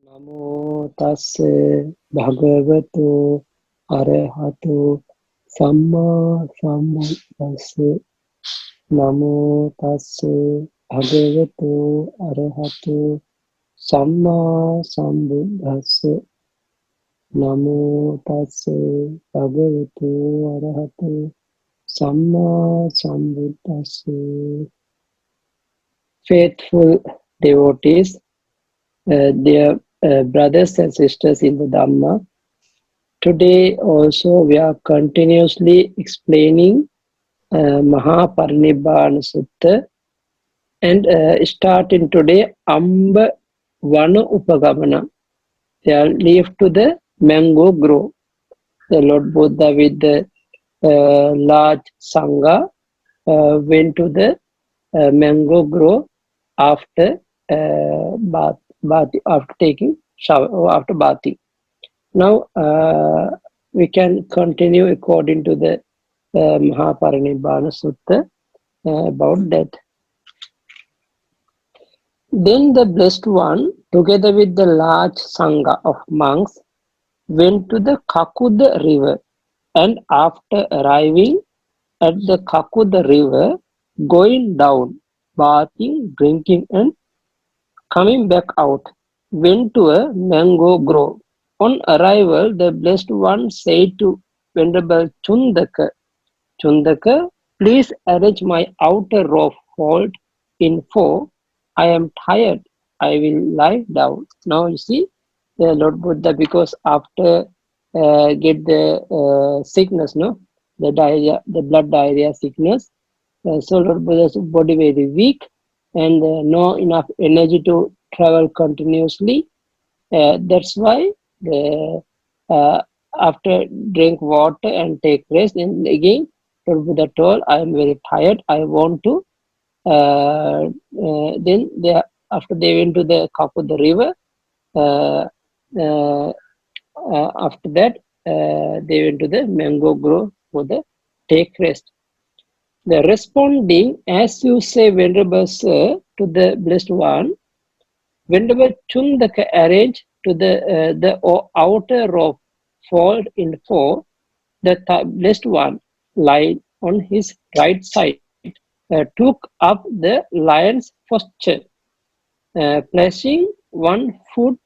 Namo tassa bhagavato arahato samma sambuddhassa. Namo tassa bhagavato arahato samma sambuddhassa. Namo tassa bhagavato arahato samma sambuddhassa. Faithful devotees, dear brothers and sisters in the Dhamma, today also we are continuously explaining Mahaparinibbana Sutta and starting today Amba Vana Upagamana. They are leave to the mango grove. The Lord Buddha with the large Sangha went to the mango grove after after taking shower or after bathing. Now we can continue according to the Mahaparinibbana Sutta about that. Then the Blessed One, together with the large Sangha of monks, went to the Kakuda river, and after arriving at the Kakuda river, going down, bathing, drinking, and coming back out, went to a mango grove. On arrival, the Blessed One said to Venerable Chundaka, Chundaka, please arrange my outer robe fold in four. I am tired. I will lie down. Now you see, the Lord Buddha, because after get the sickness, no, the diarrhea, the blood diarrhea sickness, so Lord Buddha's body very weak and no enough energy to travel continuously. That's why the, after drink water and take rest, and again Lord Buddha told, I am very tired. I want to. Then they, after they went to the Kapuda river, uh, uh, after that they went to the mango grove for the take rest. The responding, as you say, Venerable Sir, to the Blessed One, Venerable Chundaka arranged to the outer robe fold in four, the Blessed One lying on his right side took up the lion's posture, placing one foot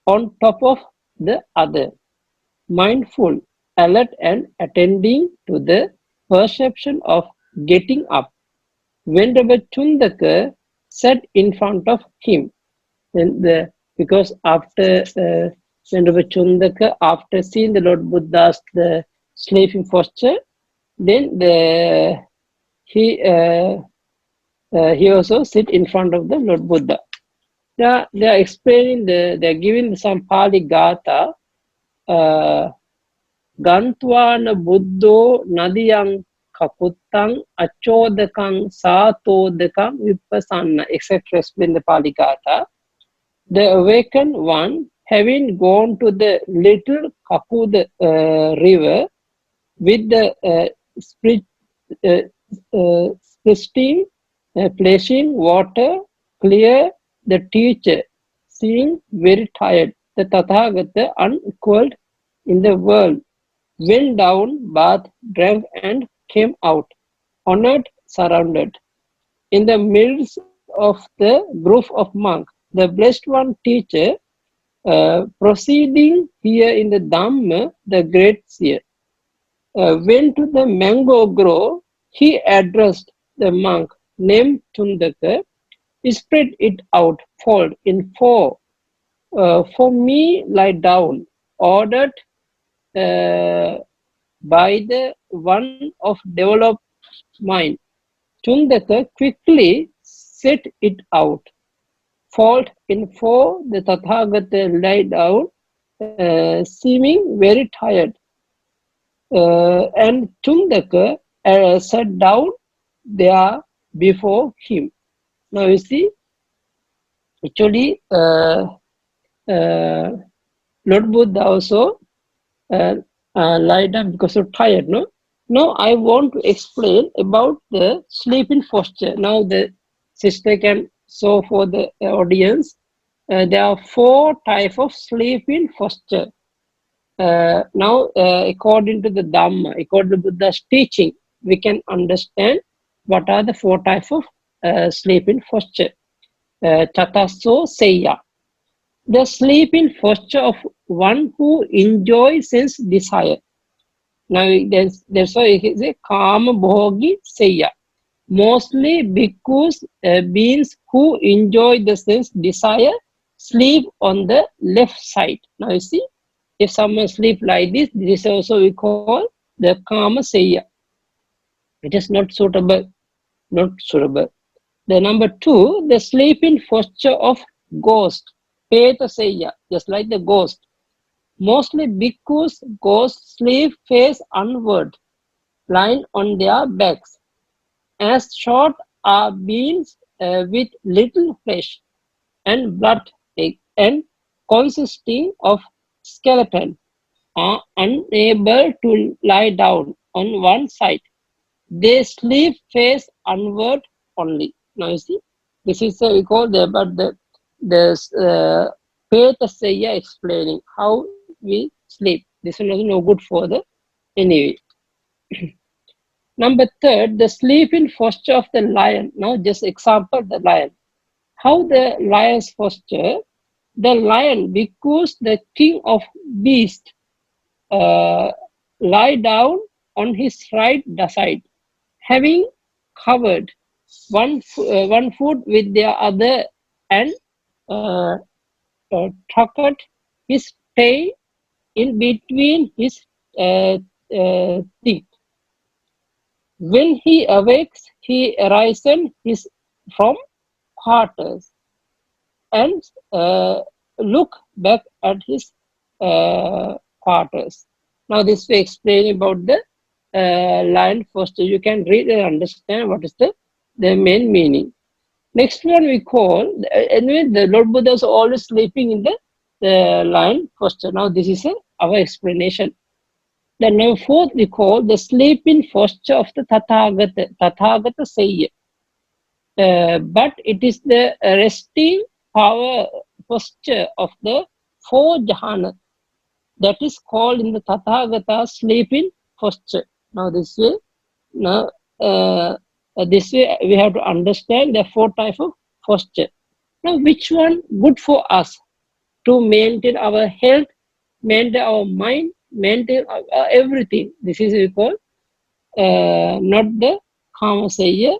on top of the other, mindful, alert, and attending to the perception of getting up. Venerable Chundaka sat in front of him. And because after Venerable Chundaka, after seeing the Lord Buddha's the sleeping posture, then he also sit in front of the Lord Buddha. They are explaining they are giving some Pali Gatha. Gantwana Buddho Nadiyang Kaputang Achodakang Satodakang Vipassana, etc. Explain the Pali Gatha. The awakened one, having gone to the little Kakud river with the pristine flashing water, clear, the teacher, seeing very tired, the Tathagata unequaled in the world, went down, bathed, drank, and came out, honored, surrounded. In the midst of the group of monks, the Blessed One teacher, proceeding here in the Dhamma, the great seer, went to the mango grove. He addressed the monk named Chundaka, spread it out, fold in four. For me, lie down, ordered by the one of developed mind. Chundaka quickly set it out. Fold in four, the Tathagata lay down, seeming very tired. And Chundaka sat down there before him. Now you see, actually, Lord Buddha also lie down because of tired, no? Now I want to explain about the sleeping posture. Now the sister can show for the audience There are four types of sleeping posture. Now, according to the Dhamma, according to Buddha's teaching, we can understand what are the four types of sleeping posture. Tatasso Seiya. The sleeping posture of one who enjoys sense desire. Now, that's why it is a Kama Bhogi Seiya. Mostly bhikkhus, beings who enjoy the sense desire, sleep on the left side. Now you see, if someone sleep like this is also we call the Kama Seiya. It is not suitable, not suitable. The number two, the sleeping posture of ghost, Peta Seiya, just like the ghost. Mostly bhikkhus, ghosts sleep face onward, lying on their backs. As short are beings with little flesh and blood and consisting of skeleton are unable to lie down on one side. They sleep face onward only. Now you see, this is we call the Petasaya explaining how we sleep. This is no good for the anyway. Number third, the sleeping posture of the lion. Now, just example the lion. How the lion's posture? The lion, because the king of beasts, uh, lie down on his right side, having covered one foot with the other and uh, tucked his tail in between his teeth. When he awakes, he arises from quarters and look back at his quarters. Now, this will explain about the line first. You can read and understand what is the main meaning. Next one we call, anyway, the Lord Buddha is always sleeping in the line first. Now, this is our explanation. The number fourth we call the sleeping posture of the Tathagata Sayya. But it is the resting power posture of the four jhana that is called in the Tathagata sleeping posture. Now now this way we have to understand the four types of posture. Now, which one good for us to maintain our health, maintain our mind, maintain everything? This is we call not the Kama Sayya,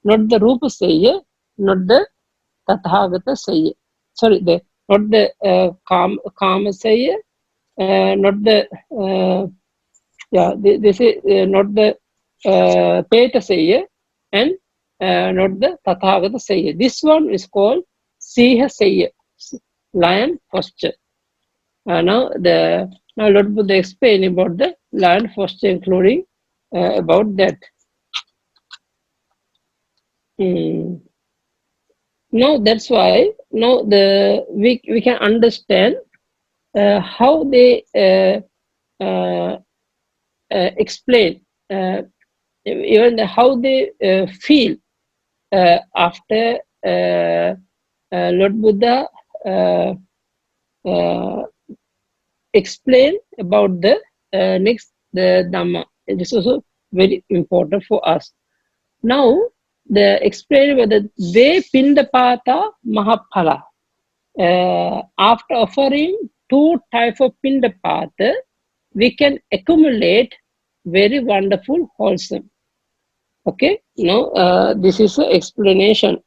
not the Rupa Sayya, not the Tathagata Sayya. Sorry, not the Kama Sayya, not the this is not the Peta Sayya and not the Tathagata Sayya. This one is called Siha Sayya, lion posture. Now Lord Buddha explain about the lion posture, including about that. Mm. Now that's why now we can understand how they explain even how they feel after Lord Buddha uh, uh, explain about the next the Dhamma. It is also very important for us. Now the explain whether they Pindapata Mahaphala. After offering two types of Pindapata, we can accumulate very wonderful wholesome. Okay, now this is an explanation.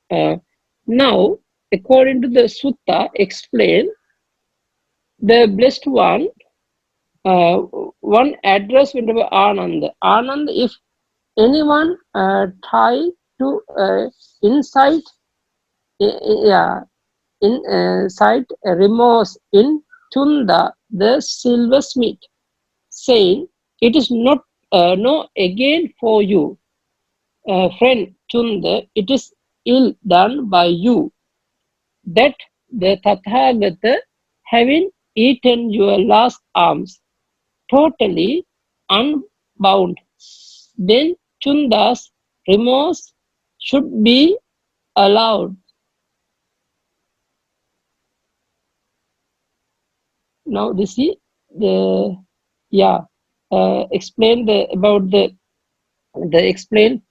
Now, according to the sutta, explain the blessed one. One address went to Ananda. Ananda, if anyone try to incite, yeah, incite remorse in Chunda, the silversmith, saying, "It is not no again for you, friend Chunda. It is ill done by you, that the Tathagata, having eaten your last alms, totally unbound, then Chunda's remorse should be allowed Now this is the, yeah, explain about the explain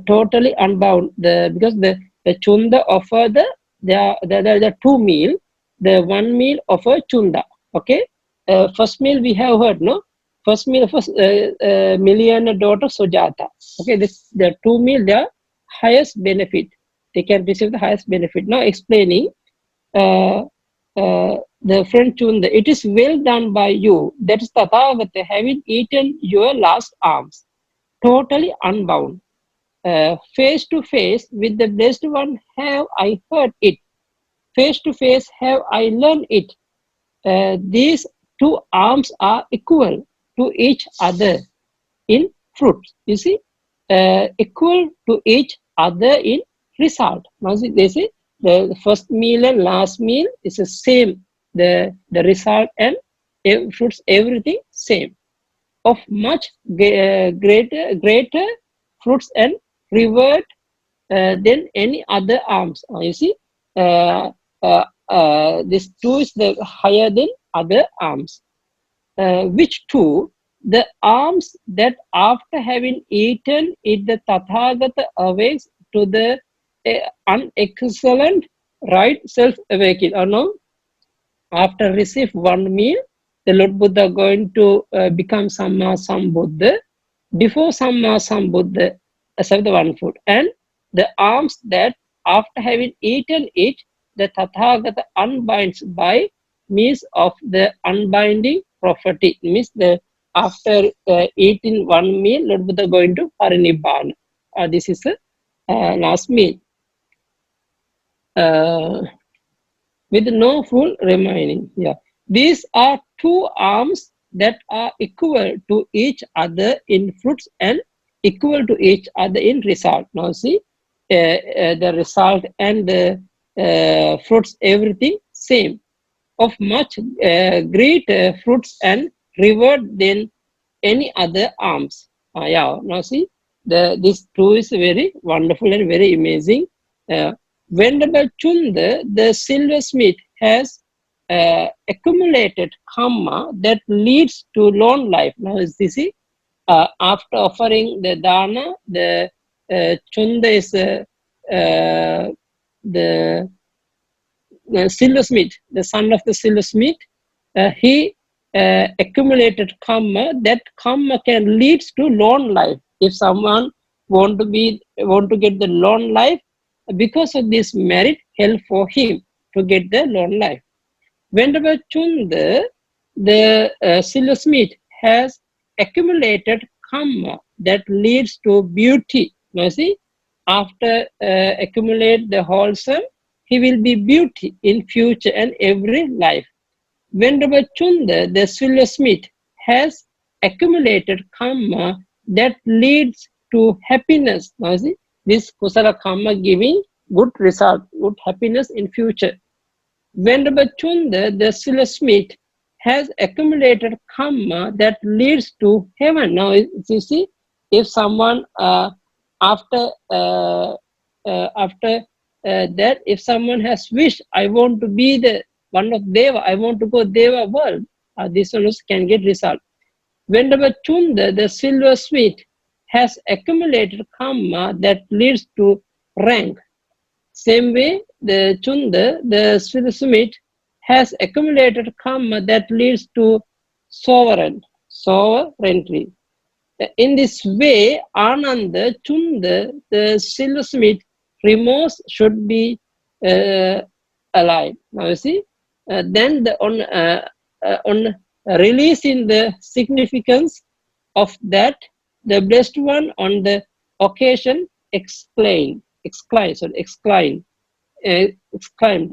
totally unbound, because the chunda offer the two meal, the one meal offer chunda. Okay, first meal we have heard, no, first meal of millionaire daughter Sujata. Okay, this the two meal, the highest benefit, they can receive the highest benefit. Now explaining uh, the friend chunda, it is well done by you, that is Tathagata, having eaten your last alms, totally unbound, face to face with the blessed one have I heard it, face to face have I learned it. These two arms are equal to each other in fruit. You see, equal to each other in result. Now see, they say the first meal and last meal is the same. The result and fruits, everything same, of much greater fruits and reward than any other alms. You see, this two is the higher than other alms. Which two? The alms that after having eaten it, the Tathagata awakes to the unexcellent right self-awakening. Or no, after receive one meal, the Lord Buddha going to become Samma Sambuddha. Before Samma Sambuddha, accept the one food. And the alms that after having eaten it, the Tathagata unbinds by means of the unbinding property. Means the after eating one meal, Lord Buddha going to Parinibbana. This is the last meal. Uh, with no full remaining. Yeah, these are two arms that are equal to each other in fruits and equal to each other in result. Now see, the result and the fruits, everything same, of much greater fruits and reward than any other arms. Yeah, now see, this two is very wonderful and very amazing. Venerable Chunda, the silversmith, has accumulated karma that leads to long life. Now, as you see, after offering the dana, the Chunda is the silversmith, the son of the silversmith. He accumulated karma. That karma can lead to long life. If someone want to get the long life, because of this merit, help for him to get the long life. Whenever Chunda, the silversmith, has accumulated karma that leads to beauty. Now see, after accumulate the wholesome, he will be beauty in future and every life. Venerable Chunda, the silversmith, has accumulated karma that leads to happiness. Now see, this kusala karma giving good result, good happiness in future. Venerable Chunda, the silversmith, has accumulated karma that leads to heaven. Now, you see, if someone after that, if someone has wished, I want to be the one of Deva, I want to go Deva world, this one can get result. Venerable Chunda, the silversmith, has accumulated karma that leads to rank. Same way, the Chunda, the silversmith, has accumulated karma that leads to sovereignty. In this way, Ananda, Chunda, the silversmith, remorse should be alive. Now you see, then on releasing the significance of that, the blessed one on the occasion exclaimed,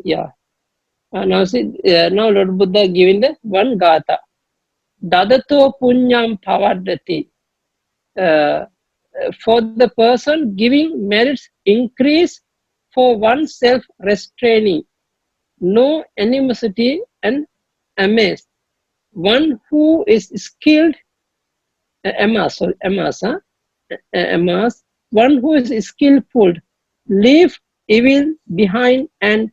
yeah. Now see, now Lord Buddha giving the one gatha. Dadato punyam pavadati. For the person giving merits increase for oneself restraining, no animosity and amaze. One who is skilled, one who is skillful, leave evil behind and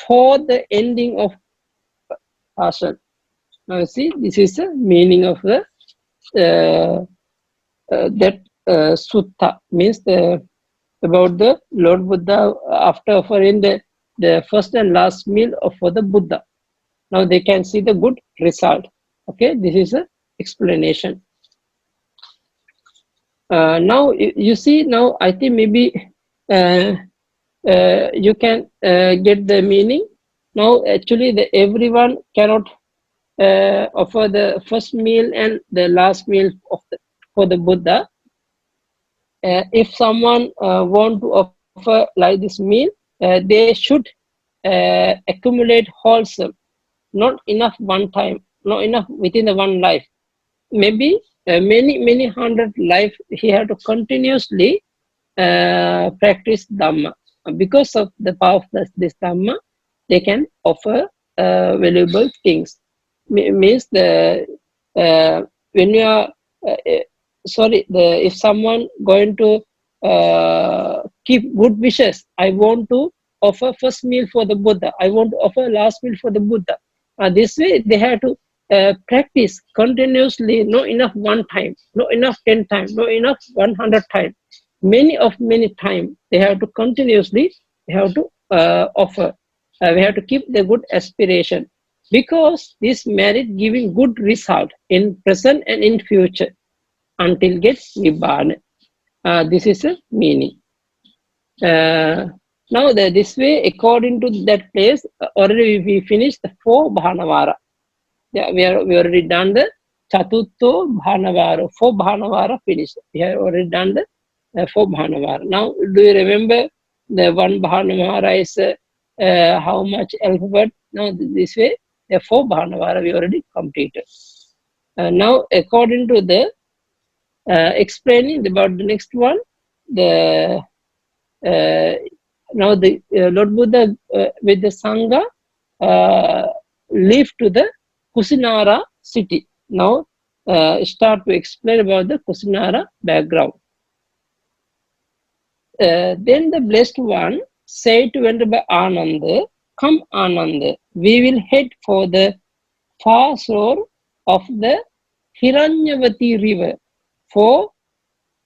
for the ending of passion. Now see, this is the meaning of the that sutta, means about the Lord Buddha after offering the first and last meal for the Buddha. Now they can see the good result. Okay, this is a explanation. Now you see, now I think maybe uh, you can get the meaning. Now actually everyone cannot offer the first meal and the last meal for the Buddha. If someone want to offer like this meal, they should accumulate wholesome, not enough one time, not enough within the one life. Maybe many hundred life he had to continuously practice Dhamma. Because of the power of this Dhamma, they can offer valuable things. Means when you are if someone going to keep good wishes, I want to offer first meal for the Buddha, I want to offer last meal for the Buddha. This way they have to practice continuously, not enough one time, not enough 10 times, not enough 100 times, many time they have to continuously, they have to offer. We have to keep the good aspiration, because this merit giving good result in present and in future until gets nibbana. This is a meaning. Now this way, according to that place, already we finished the 4 Bhanavara. Yeah, we already done the Chatutto Bhanavara. 4 Bhanavara finished. We have already done the 4 Bhanavara. Now, do you remember the 1 Bhanavara is how much alphabet? Now, this way, the 4 Bhanavara we already completed. Now, according to the explaining about the next one, the now the Lord Buddha with the Sangha leave to the Kusinara city. Now start to explain about the Kusinara background. Then the blessed one said to Venerable Ananda, "Come, Ananda, we will head for the far shore of the Hiranyavati river for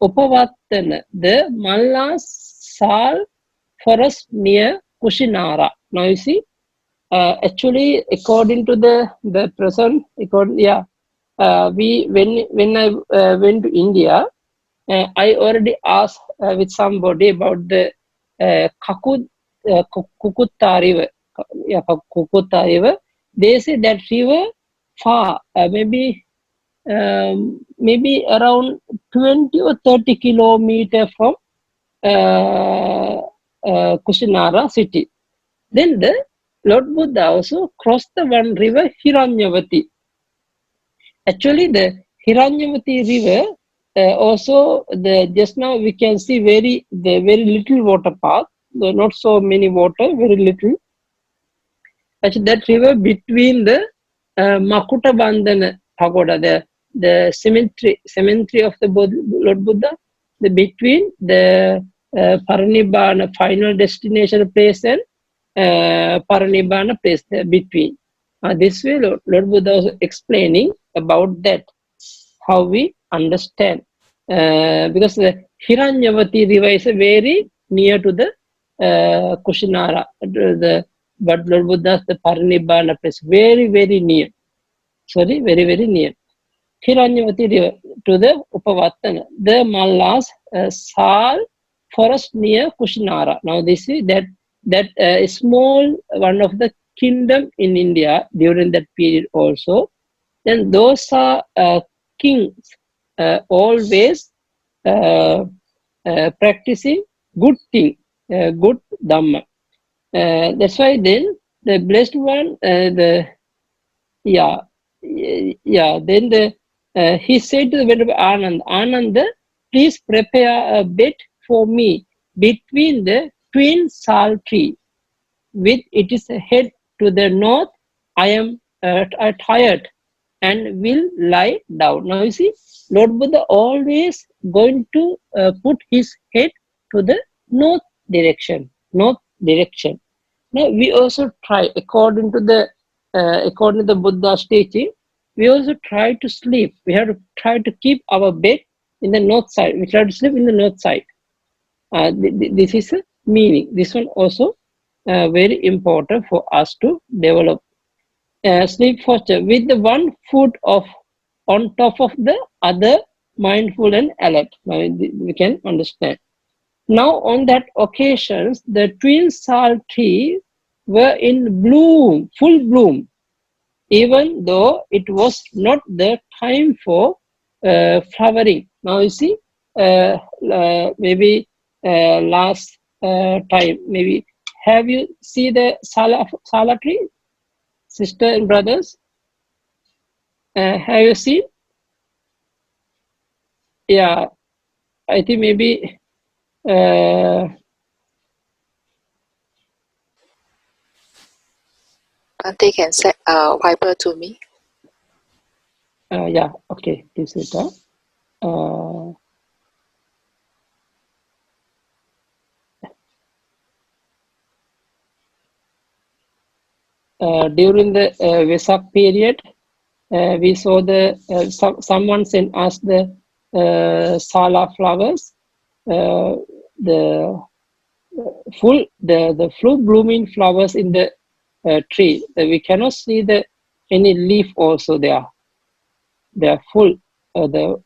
Upavattana, the Malla Sal forest near Kushinara." Now you see, actually, according to the present, we when I went to India, I already asked with somebody about the Kukutta river. Yeah, Kukutta river. They say that river far, maybe around 20 or 30 kilometer from Kushinara city. Then the Lord Buddha also crossed the one river, Hiranyavati. Actually, the Hiranyavati river also the just now we can see very little water path, not so many water, very little. Actually, that river between the Makuta Bandhana Pagoda, the cemetery of the Lord Buddha, the between the Parinibbana final destination place and Parinibbana place between. This way, Lord Buddha was explaining about that, how we understand. Because the Hiranyavati river is very near to the Kushinara, but Lord Buddha's the Parinibbana place, very near. Sorry, very near. Hiranyavati river to the Upavattana, the Mallas Sal forest near Kushinara. Now this is that small one of the kingdom in India during that period also. Then those are kings always practicing good thing, good Dhamma. That's why then the blessed one, yeah, then he said to the Venerable Ananda, please prepare a bed for me between the twin sal tree. With its head to the north, I am tired and will lie down. Now you see, Lord Buddha always going to put his head to the north direction. North direction. Now we also try according to the Buddha's teaching. we also try to sleep. We have to try to keep our bed in the north side. We try to sleep in the north side. This is a meaning. This one also very important for us to develop. Sleep posture with the one foot of on top of the other, mindful and alert. Now we can understand. Now on that occasions, the twin sal tree were in bloom, full bloom, even though it was not the time for flowering. Now you see, maybe last time, maybe have you see the sala tree, sister and brothers? Have you seen? Yeah, I think maybe. Uh, They can set Viber to me. yeah, okay, this is the. Uh, During the Vesak period, we saw the someone sent us the sala flowers, uh, the the full blooming flowers in the tree. We cannot see the any leaf also there. They are full, the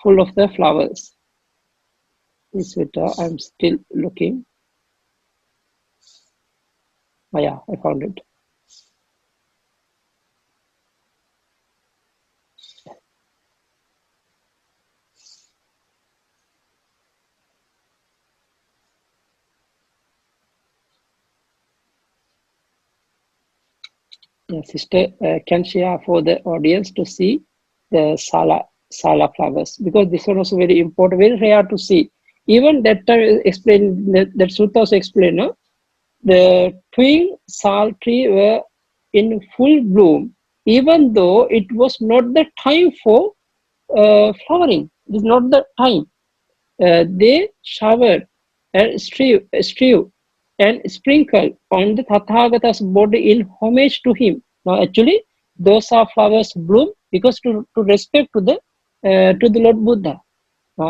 full of the flowers. This Vita, I'm still looking. Oh yeah, I found it. Yeah, sister, can share for the audience to see the sala flowers, because this one also very important, very rare to see. Even that time explained that Sutta also explained, no? The twin sal tree were in full bloom, even though it was not the time for flowering. It is not the time. They showered and strew and sprinkled on the Tathagata's body in homage to him. Now, actually, those are flowers bloom because to respect to the Lord Buddha.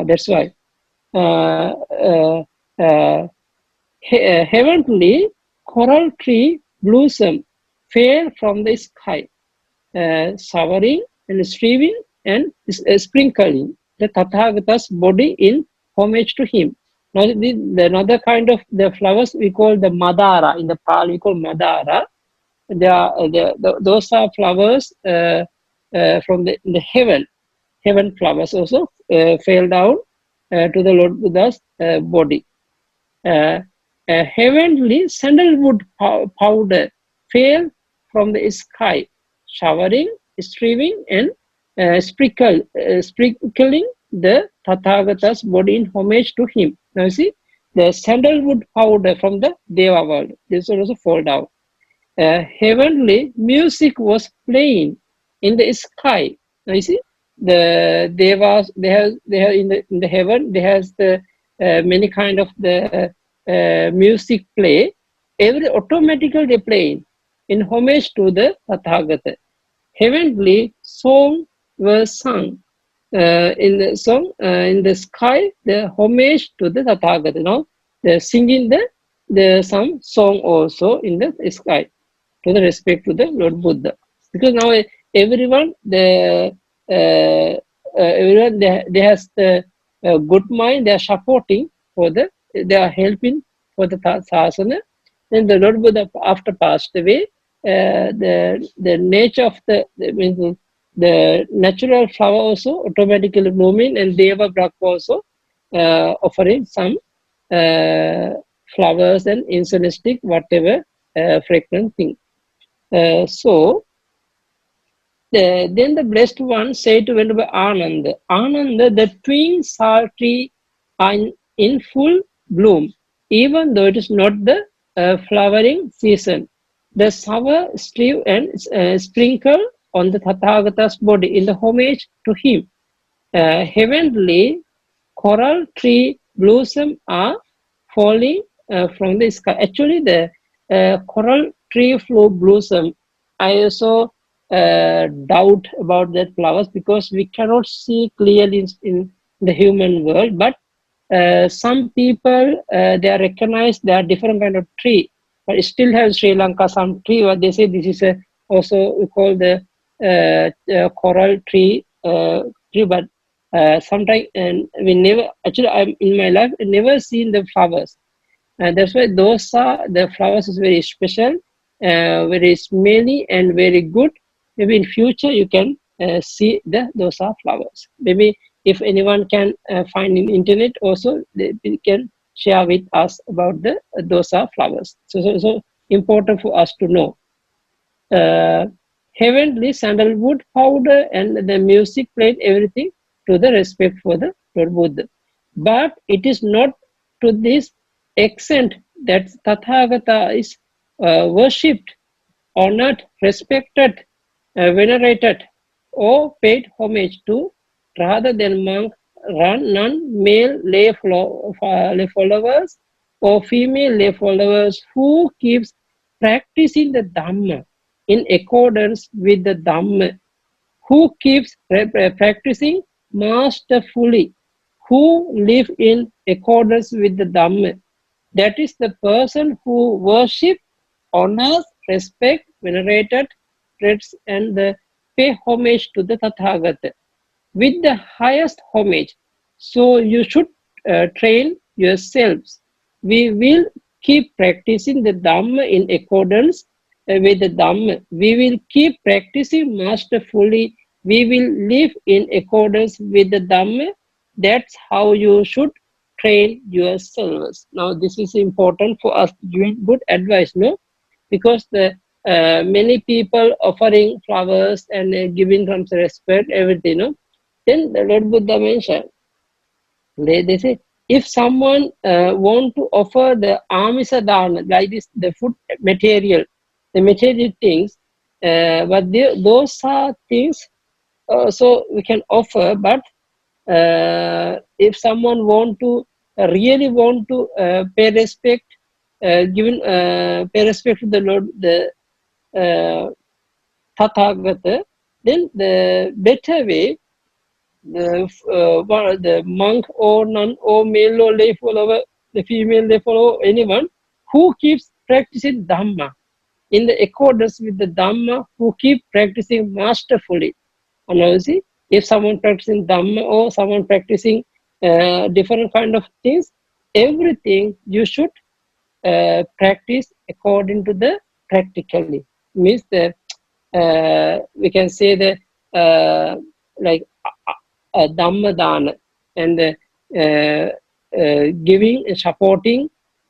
That's why. Uh, uh, uh, Heavenly coral tree blossom fell from the sky, showering and strewing and sprinkling the Tathagata's body in homage to him. Now, another kind of the flowers we call the Madara. In the Pali, we call Madara. Those are flowers from the heaven flowers also fell down to the Lord Buddha's body. Uh, a heavenly sandalwood powder fell from the sky, showering, strewing, and sprinkling the Tathagata's body in homage to him. Now you see, the sandalwood powder from the Deva world. This will also fall down. Heavenly music was playing in the sky. Now you see, the devas they have in the heaven they has the many kind of the music play. Every automatically they playing in homage to the Tathagata. Heavenly song was sung in the song in the sky. The homage to the Tathagata. You know, they're singing the some song also in the sky to the respect to the Lord Buddha. Because now everyone everyone they has the good mind. They are supporting for they are helping for the sasana. Then the Lord Buddha after passed away, the nature of the natural flower also automatically blooming, and Deva Brahma also offering some uh, flowers and incense stick, whatever fragrant thing. Then the blessed one said to Venerable Ananda, Ananda, the twin sal tree are in full bloom, even though it is not the flowering season. The sour strew and sprinkle on the Tathagata's body in the homage to him. Heavenly coral tree blossom are falling from the sky. Actually, the coral tree flow blossom, I also doubt about that flowers because we cannot see clearly in the human world. But some people they recognize there are different kind of tree, but it still have Sri Lanka some tree. What they say this is a also we call the coral tree, but sometimes and we never actually I'm in my life I never seen the flowers, and that's why those are the flowers is very special, very smelly and very good. Maybe in future you can see the those are flowers. Maybe if anyone can find in internet also they can share with us about the those are flowers. So important for us to know. uh, Heavenly sandalwood powder and the music played everything to the respect for the Lord Buddha. But it is not to this extent that Tathagata is worshipped, honored, respected, venerated, or paid homage to, rather than monk, run non-male lay followers or female lay followers who keeps practicing the Dhamma in accordance with the Dhamma, who keeps practicing masterfully, who live in accordance with the Dhamma. That is the person who worship, honors, respect, venerated, and pay homage to the Tathagata with the highest homage. So you should train yourselves. We will keep practicing the Dhamma in accordance with the Dhamma. We will keep practicing masterfully. We will live in accordance with the Dhamma. That's how you should train yourselves. Now, this is important for us to give good advice, no? Because the many people offering flowers and giving some respect, everything, no? Then the Lord Buddha mentioned, they say, if someone want to offer the amisa dana, like this, the food material, the material things, but those are things so we can offer, but if someone want to really want to pay respect, pay respect to the Lord, the uh, Tathagata, then the better way the monk or nun or male or lay follower, the female lay follower, anyone who keeps practicing Dhamma in the accordance with the Dhamma, who keep practicing masterfully. And now see, if someone practicing Dhamma or someone practicing different kind of things, everything you should practice according to the practically. Means the we can say the like Dhamma Dana and giving, supporting,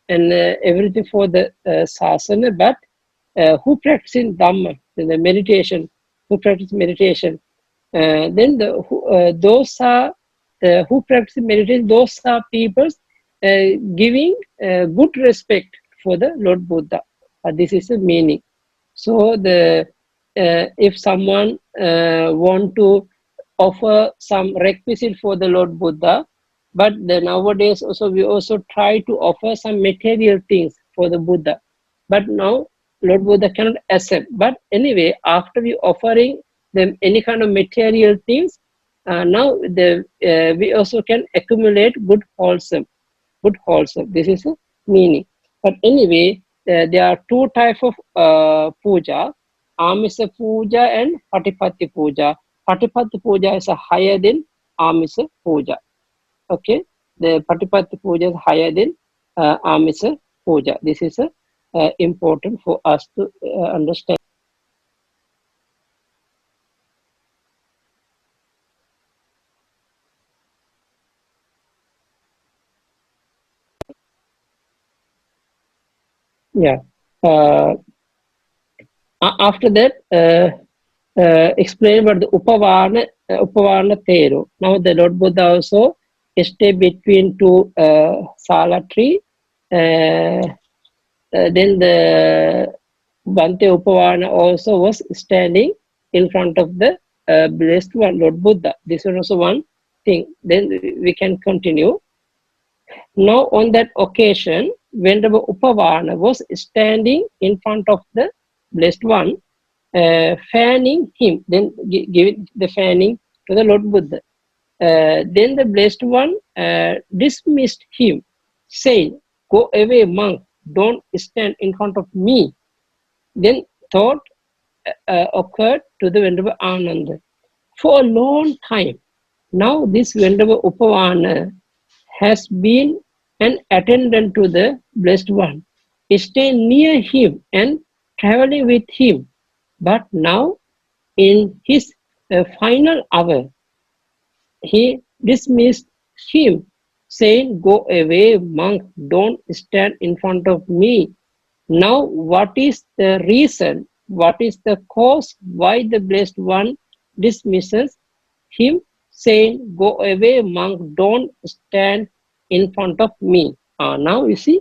and everything for the sasana. But who practicing Dhamma, the meditation, who practice meditation, then those are who practice meditation. Those are people giving good respect for the Lord Buddha. This is the meaning. So the if someone want to offer some requisite for the Lord Buddha, but nowadays also we also try to offer some material things for the Buddha. But now Lord Buddha cannot accept. But anyway, after we offering them any kind of material things, now we also can accumulate good wholesome. This is a meaning. But anyway, there are two types of puja: Amisa puja and Patipatti puja. Patipatti puja is higher than Amisa puja. Okay, the Patipatti puja is higher than Amisa puja. This is important for us to understand. Yeah. Uh, After that, explain about the Upavana Thero. Now the Lord Buddha also stay between two sala tree. Then the Bhante Upavana also was standing in front of the blessed one, Lord Buddha. This is also one thing. Then we can continue. Now on that occasion, Venerable Upavana was standing in front of the blessed one, fanning him, then giving the fanning to the Lord Buddha. Then the blessed one dismissed him, saying, "Go away, monk, don't stand in front of me." Then thought occurred to the Venerable Ananda. For a long time, now this Venerable Upavana has been an attendant to the Blessed One, staying near him and traveling with him. But now, in his final hour, he dismissed him, saying, "Go away, monk, don't stand in front of me." Now, what is the reason? What is the cause why the Blessed One dismisses him, saying, "Go away, monk, don't stand in front of me"? Now you see,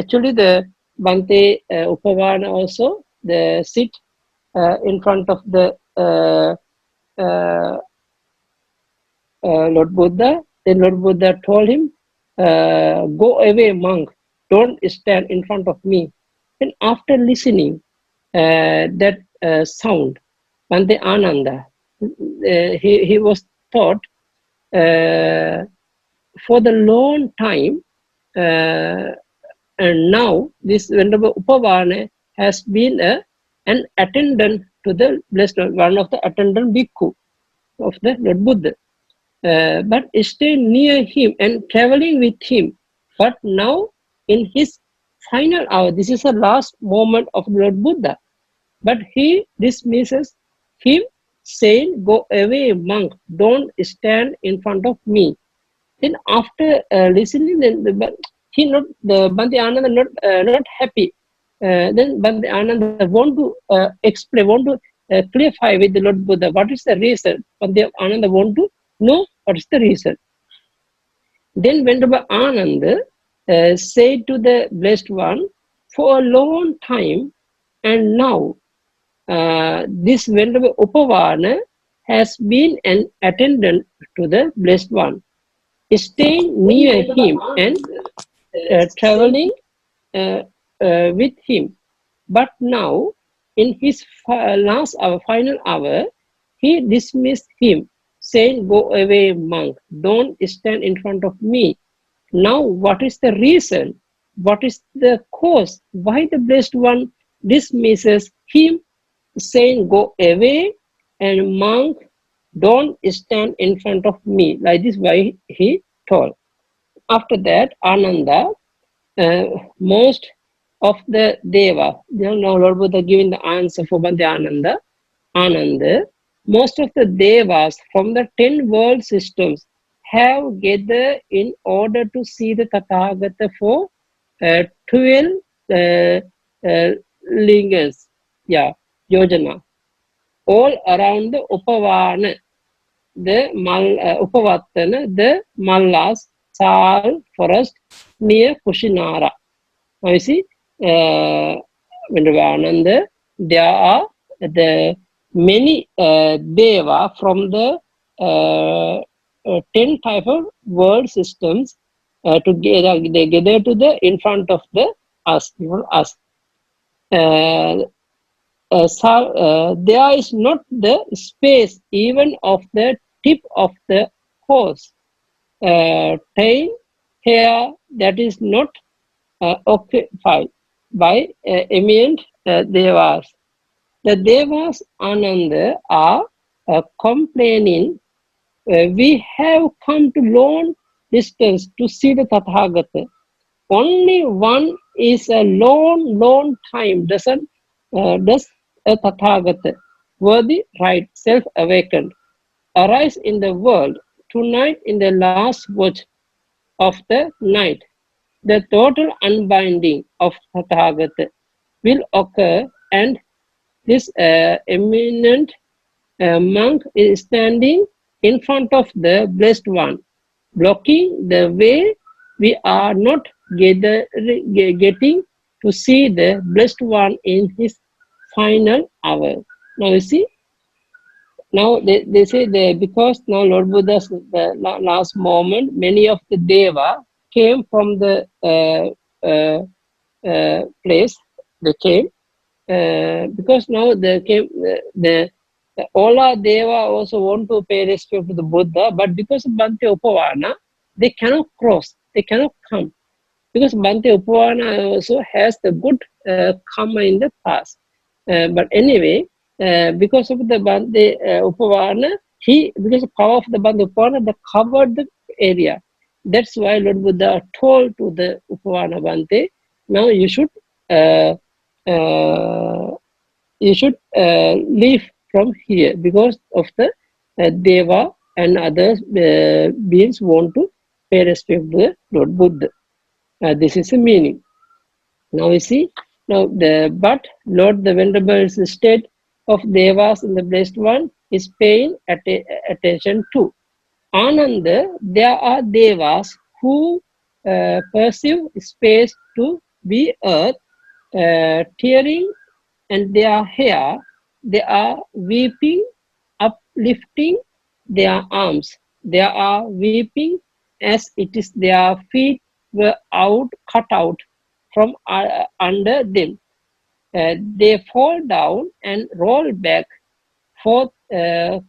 actually the Bhante Upavana also the sit in front of the Lord Buddha. Then Lord Buddha told him, "Go away, monk, don't stand in front of me." And after listening that sound, Bhante Ananda, he was taught for the long time, and now this Venerable Upavana has been an attendant to the Blessed One, one of the attendant bhikkhu of the Lord Buddha. But stay near him and traveling with him. But now, in his final hour, this is the last moment of Lord Buddha. But he dismisses him, saying, "Go away, monk, don't stand in front of me." Then, after listening, then the Bhante Ananda not happy. Then Bhante Ananda want to explain, want to clarify with the Lord Buddha what is the reason. Bhante Ananda want to know what is the reason. Then Venerable Ananda said to the Blessed One, for a long time, and now this Venerable Upavana has been an attendant to the Blessed One, staying near him and traveling with him. But now, in his last hour, final hour, he dismissed him, saying, "Go away, monk, don't stand in front of me." Now, what is the reason? What is the cause? Why the Blessed One dismisses him, saying, "Go away, and monk, don't stand in front of me." Like this, why he told. After that, Ananda, most of the Deva, now Lord Buddha giving the answer for Bhante Ananda, most of the Devas from the 10 world systems have gathered in order to see the Tathagata for 12 lingas, yojana, all around the Upavana, the Upavattana, the Mallas, Sal forest near Kushinara. Now you see, Venerable Ananda, there are the many Deva from the 10 type of world systems together, they gather to the in front of the us, us. There is not the space even of the tip of the horse tail hair that is not occupied by eminent Devas. The Devas Ananda are complaining, we have come to long distance to see the Tathagata. Only one is a long time does a Tathagata, worthy, right, self-awakened, arise in the world tonight in the last watch of the night. The total unbinding of Tathagata will occur, and this eminent monk is standing in front of the Blessed One, blocking the way. We are not getting to see the Blessed One in his final hour. Now you see, now they say that because now Lord Buddha's the last moment, many of the Deva came from the place, they came, because now the Ola Deva also want to pay respect to the Buddha, but because of Bhante Upavana, they cannot cross, they cannot come. Because Bhante Upavana also has the good karma in the past. But anyway, because of the Bhante Upavana, because of the power of the Bhante Upavana, they covered the area. That's why Lord Buddha told to the Upavana Bhante, now uh, uh, you should leave from here because of the Deva and other beings want to pay respect to the Lord Buddha. This is the meaning. Now we see, but Lord the Venerable state of Devas in the Blessed One is paying attention to. Ananda, there are Devas who perceive space to be earth, tearing and their hair, they are weeping, uplifting their arms. They are weeping as it is their feet were cut out from under them. They fall down and roll back, forth uh,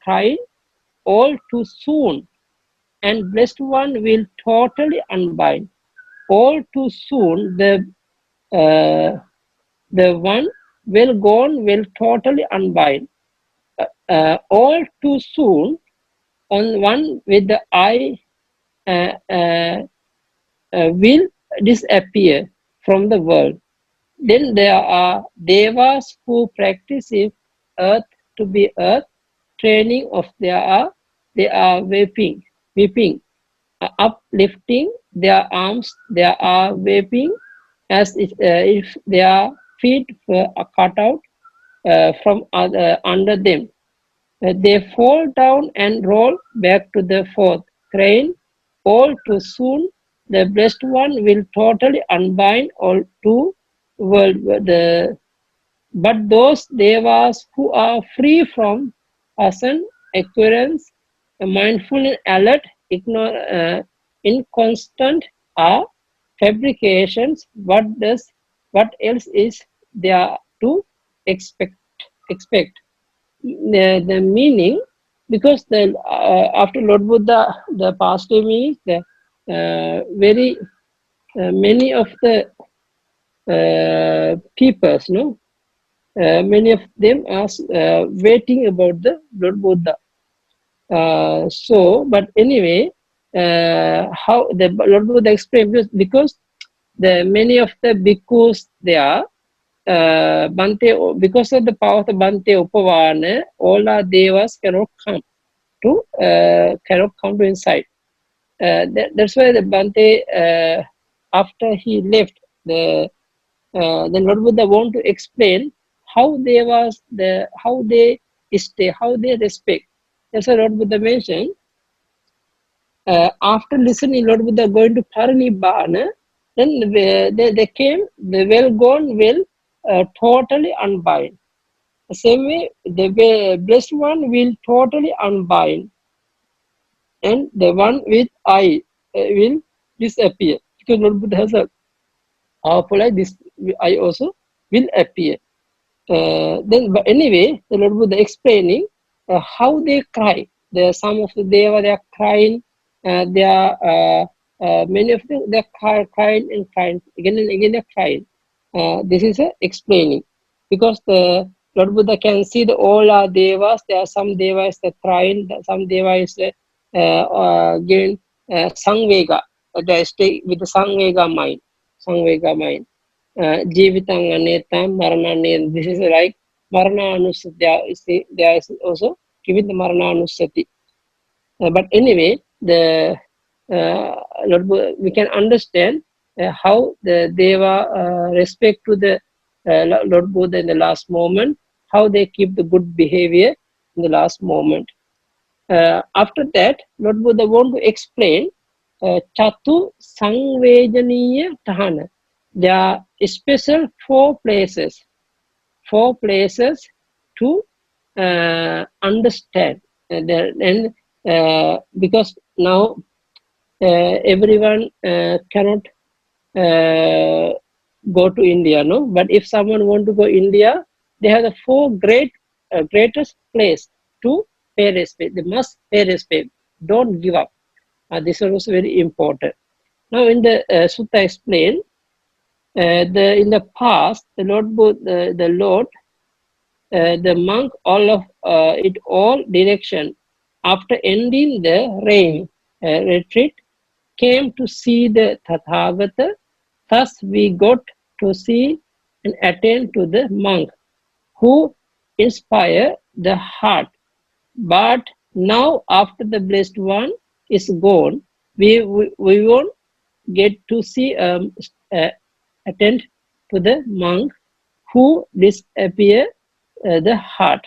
crying all too soon, and Blessed One will totally unbind. All too soon, uh, the one will gone will totally unbind. All too soon, on one with the eye uh, uh, will disappear from the world. Then there are devas who practice if earth to be earth, training of they are weeping, uplifting their arms, they are weeping as if their feet were cut out from under them. They fall down and roll back to the fourth crane. All too soon, the blessed one will totally unbind all two world. But those devas who are free from passion, ignorance, mindful and alert, inconstant are fabrications. What else is there to expect? Expect the meaning, because the after Lord Buddha the past is the very many of the peoples, no, many of them are waiting about the Lord Buddha. But anyway, how the Lord Buddha explained, because the many of the bhikkhus they are Bhante, because of the power of the Bhante Upavana, all our devas cannot come to inside. That's why the Bhante, after he left, the Lord Buddha want to explain how they stay, how they respect. That's why Lord Buddha mentioned, after listening Lord Buddha going to Parinibbana, then they came, the well gone will totally unbind. The same way, the blessed one will totally unbind, and the one with eye will disappear. Because Lord Buddha has a powerful eye, this eye also will appear. But anyway, the Lord Buddha explaining how they cry. There are some of the Deva, they are crying. They are many of them, they are crying and crying again and again. They are crying. This is explaining, because the Lord Buddha can see the all are devas. There are some devas that crying, some devas giving sangvega. They stay with the sangvega mind. Sangvega mind. Jivitang anetam marana. This is like marana anusati. There is also giving the marana anusati. But anyway, the we can understand how the Deva respect to the Lord Buddha in the last moment, how they keep the good behavior in the last moment. After that, Lord Buddha want to explain Chatu Sangvejaniya Tahana. There are special four places to understand. And because now everyone cannot go to India, no. But if someone want to go India, they have the four greatest place to pay respect. They must pay respect. Don't give up. This one was very important. Now, in the Sutta explain, the in the past, the Lord, the monk, all of it all direction. After ending the rain retreat, came to see the Tathagata. Thus, we got to see and attend to the monk who inspire the heart. But now, after the blessed one is gone, we won't get to see uh, attend to the monk who disappear the heart.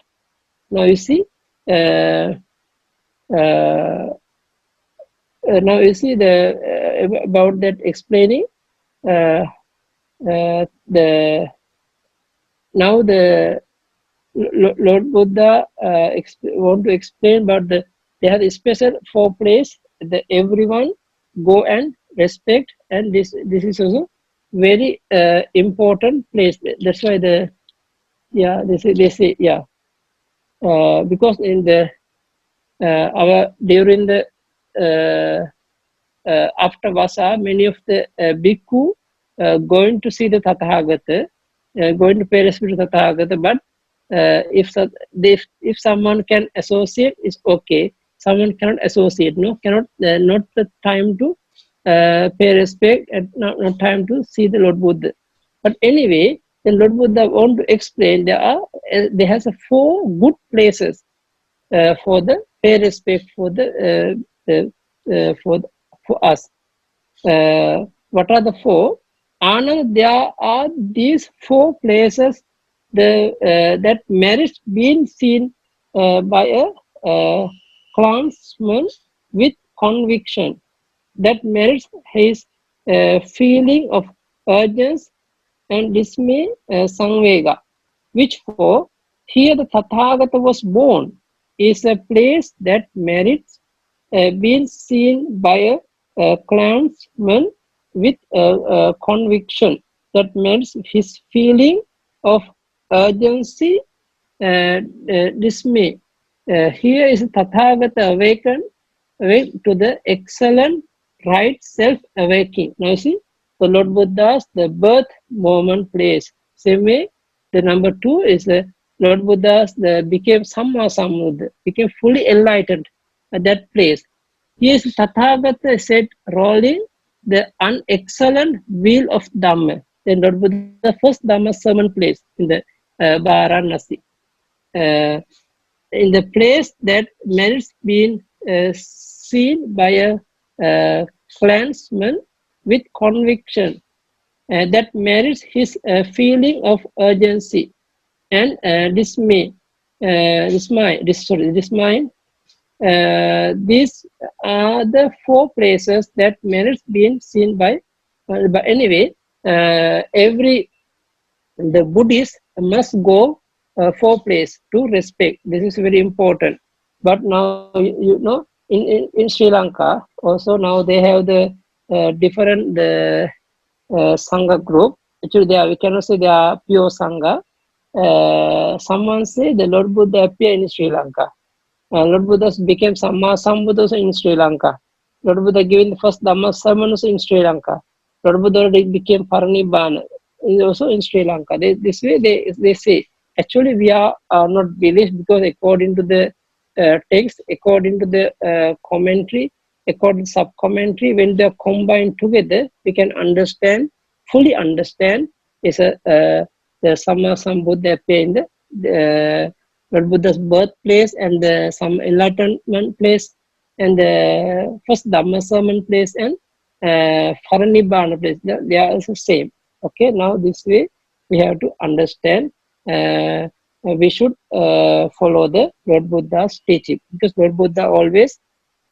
Now you see, uh, uh, now you see the about that explaining uh, the now the Lord Buddha want to explain about they have a special four place that everyone go and respect, and this is also very important place. That's why they say because in the our during the uh, after Vasa, many of the bhikkhu going to see the Tathagata, going to pay respect to Tathagata, but if someone can associate, it's okay. Someone cannot associate, no, cannot, not the time to pay respect and not time to see the Lord Buddha. But anyway, the Lord Buddha want to explain there has a four good places for the pay respect for for us. What are the four? Anand, there are these four places that merits being seen by a clansman with conviction, that merits his feeling of urgency and dismay, Samvega, which for here the Tathagata was born, is a place that merits being seen by a clansman with conviction, that merits his feeling of urgency, dismay. Here is Tathagata awakened awake to the excellent right self-awakening. Now see, the Lord Buddha's the birth moment place. Same way, the number two is the Lord Buddha's the became Samma Sambuddha, became fully enlightened at that place. Here is Tathagata said rolling the unexcellent wheel of Dhamma. Then Lord Buddha first Dhamma sermon place in the Varanasi. Uh, in the place that merits being seen by a clansman with conviction, that merits his feeling of urgency and dismay. These are the four places that merits being seen by. But anyway, every the Buddhists must go for place to respect. This is very important. But now you know in Sri Lanka also now they have the different the sangha group. Actually, they are, we cannot say they are pure sangha. Someone say the Lord Buddha appeared in Sri Lanka. Lord Buddha became Samma Sambuddha in Sri Lanka. Lord Buddha giving the first Dhamma sermon in Sri Lanka. Lord Buddha became Parinibbana also in Sri Lanka. This way they say. Actually, we are not believed because according to the text, according to the commentary, according to sub-commentary, when they are combined together, we can fully understand is the Samma Sambuddha appear in the Lord Buddha's birthplace and some enlightenment place and the first Dhamma sermon place and Parinibbana place. They are also same. Okay, now this way we have to understand. We should follow the Lord Buddha's teaching because Lord Buddha always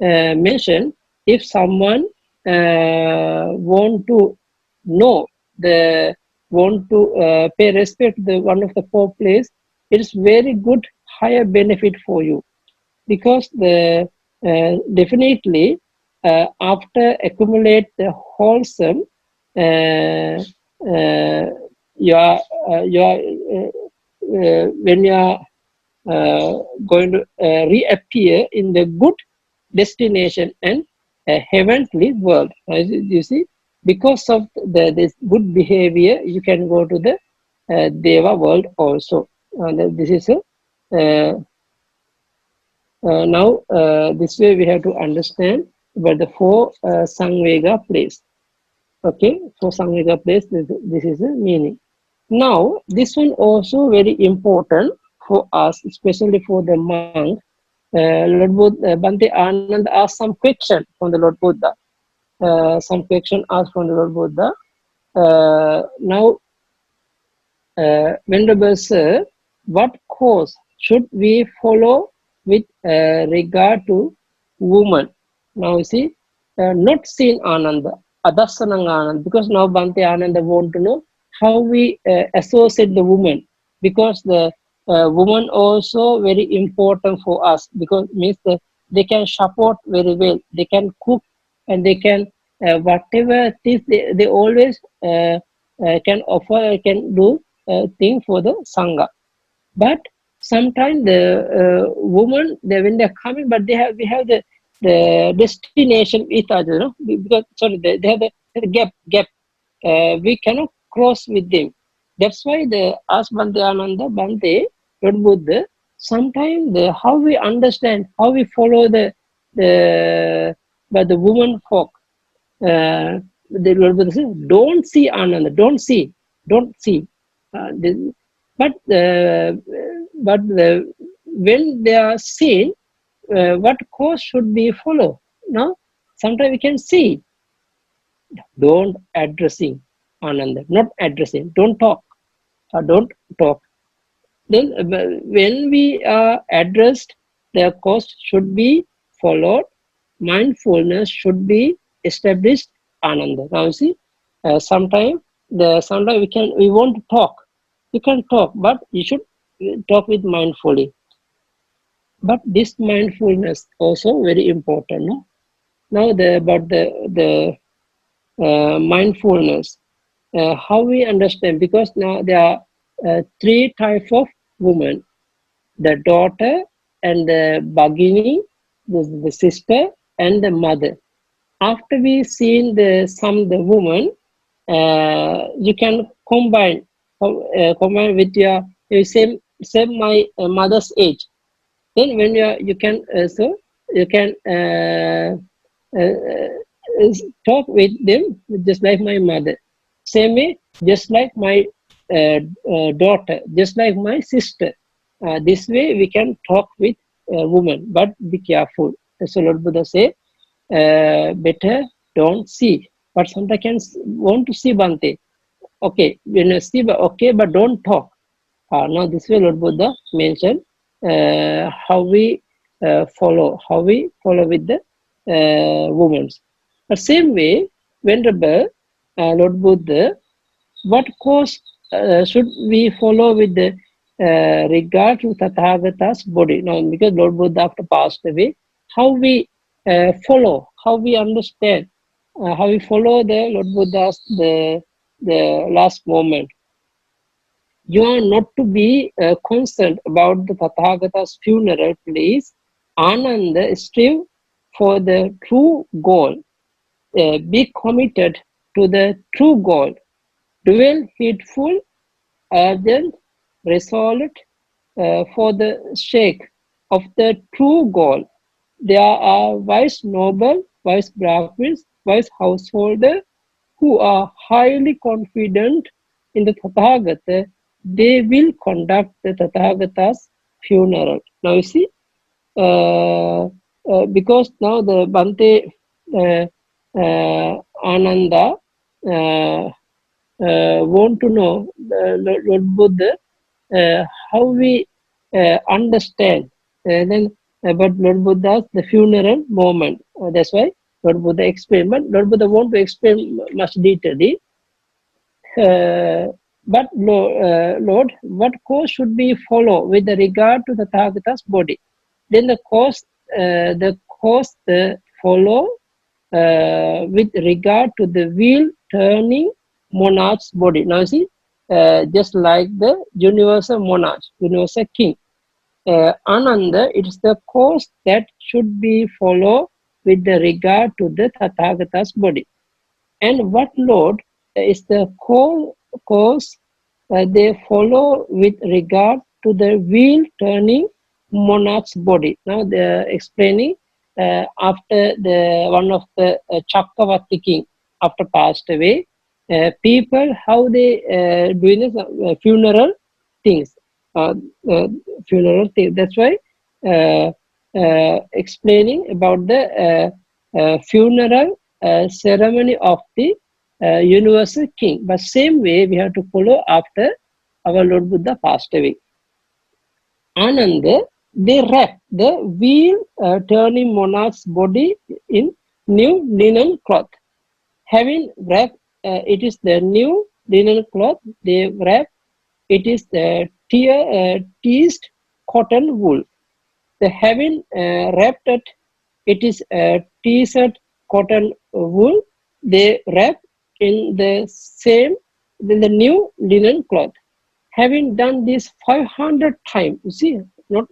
mentioned if someone want to know want to pay respect to the one of the four places, it is very good higher benefit for you because the definitely after accumulate the wholesome when you are going to reappear in the good destination and a heavenly world. You see, because of this good behavior, you can go to the Deva world also. This is a now this way we have to understand about the four Samvega place. Okay, for Samvega place, this is the meaning. Now, this one also very important for us, especially for the monk. Lord Buddha, Bhante Anand asked some question from the Lord Buddha. Some question asked from the Lord Buddha. Now, Venerable Sir, what course should we follow with regard to woman? Now, you see, not seen Ananda, Adasananga Ananda, because now Bhante Ananda want to know how we associate the woman, because the woman also very important for us, because means they can support very well, they can cook, and they can whatever things they always can offer, can do thing for the sangha. But sometimes the women, when they're coming, but we have the destination with others, you know, because sorry, they have the gap. We cannot cross with them. That's why the as Bhante Ananda Bhante Lord Buddha, sometimes the how we understand, how we follow the but the woman folk. The Lord Buddha says, don't see Ananda, don't see. This, but when they are seen, what course should we follow? No, sometimes we can see. Don't addressing Ananda, not addressing. Don't talk. Then when we are addressed, the course should be followed. Mindfulness should be established. Ananda. Now you see, sometimes we want to talk. You can talk, but you should talk with mindfully. But this mindfulness also very important. No? Now about the mindfulness, how we understand, because now there are three types of women: the daughter and the Bhagini, the sister and the mother. After we seen the woman, you can combine with your same my mother's age. Then when you can so you can talk with them just like my mother. Same way, just like my daughter, just like my sister. This way we can talk with a woman, but be careful. So Lord Buddha say, better don't see. But sometimes can want to see Bhante. Okay, when you see, okay, but don't talk. Now this way Lord Buddha mentioned how we follow with the women. The same way, Venerable Lord Buddha, what course should we follow with the regard to Tathagata's body? Now, because Lord Buddha after passed away, how we follow, how we understand, how we follow the Lord Buddha's the last moment. You are not to be concerned about the Tathagata's funeral, please. Ananda, strive for the true goal. Be committed to the true goal. Dwell heedful, urgent, resolute for the sake of the true goal. There are wise noble, wise Brahmins, wise householder who are highly confident in the Tathagata. They will conduct the Tathagata's funeral. Now you see, because now the Bhante Ananda want to know Lord Buddha how we understand then about Lord Buddha's the funeral moment. That's why Lord Buddha explained. But Lord Buddha want to explain much detailedly. But Lord, what course should we follow with regard to the Tathagata's body? Then the course follow with regard to the wheel turning monarch's body. Now see, just like the universal monarch, universal king. Ananda, it is the course that should be followed with the regard to the Tathagata's body. And what Lord is the course they follow with regard to the wheel turning monarch's body. Now they are explaining after the one of the Chakravarti king after passed away, people how they doing this funeral things, uh, uh, funeral thing. That's why uh, explaining about the funeral ceremony of the universal king. But same way we have to follow after our Lord Buddha passed away. Ananda, they wrap the wheel turning monarch's body in new linen cloth. Having wrapped, it is the new linen cloth they wrap. It is the teased cotton wool. The having wrapped it is a t-shirt cotton wool. They wrap in the same in the new linen cloth. Having done this 500 times, you see, not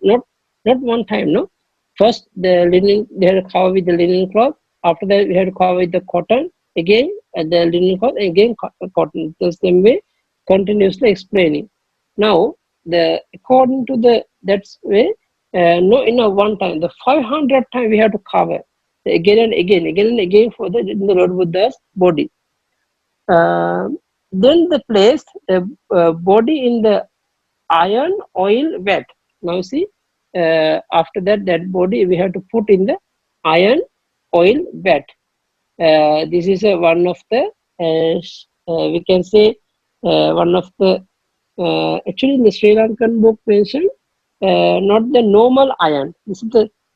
one time, no. First the linen they had to cover with the linen cloth. After that we had to cover with the cotton again, and the linen cloth again cotton. The same way, continuously explaining. Now the according to the that's way no in a one time the 500 time we have to cover again and again for the in the Lord Buddha's body. Uh, then the place the body in the iron oil vat. Now see, after that that body we have to put in the iron oil vat. This is one of the we can say one of the actually in the Sri Lankan book mentioned not the normal iron. This is